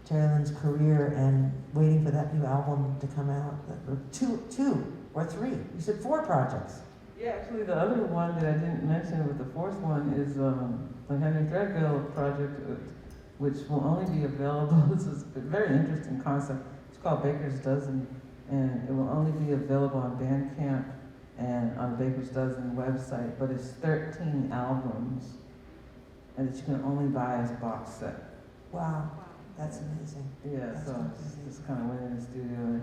Terri Lyne's career and waiting for that new album to come out. Two or three. You said 4 projects. Yeah, actually, the other one that I didn't mention with the 4th one is the Henry Threadgill project, which will only be available. This is a very interesting concept. It's called Baker's Dozen, and it will only be available on Bandcamp and on the Baker's Dozen website, but it's 13 albums, and that you can only buy as a box set. Wow, that's amazing. Yeah, That's so amazing. just kind of went in the studio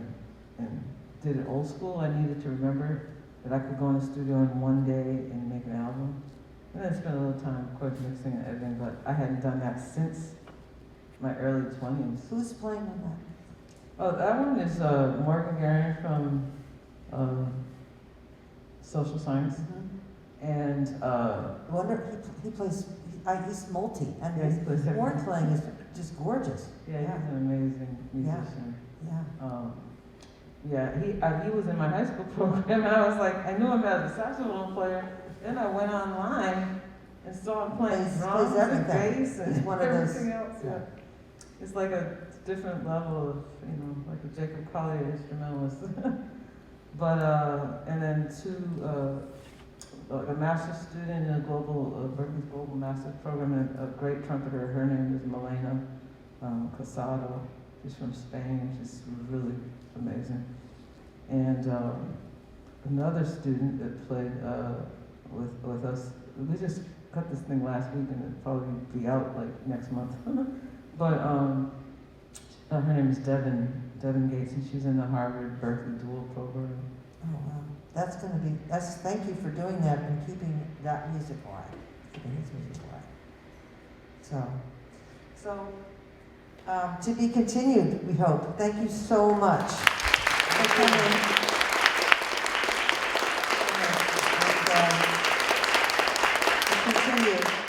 and did it old school. I needed to remember that I could go in the studio in one day and make an album. And then spend a little time, of course, mixing and editing, but I hadn't done that since my early 20s. Who's playing on that? Oh, that one is Morgan Garion from social science. And Wonder, he plays, he's multi, and yeah, he his plays horn everything. playing is just gorgeous. Yeah, he's an amazing musician. Yeah. He was in my high school program, and I was like, I knew him as a saxophone player. Then I went online and saw him playing Plays drums and everything. bass and He's one of those- everything else. Yeah. yeah. It's like a different level of, like a Jacob Collier instrumentalist. But and then a master's student in a Berkeley's Global Master's Program, and a great trumpeter. Her name is Milena Casado. She's from Spain. She's really amazing. And another student that played with us. We just cut this thing last week, and it'll probably be out like next month. But her name is Devin Gates, and she's in the Harvard Berkeley dual program. Oh, wow. Thank you for doing that and keeping that music alive, keeping his music alive. So, to be continued, we hope. Thank you so much for coming. And, to continue.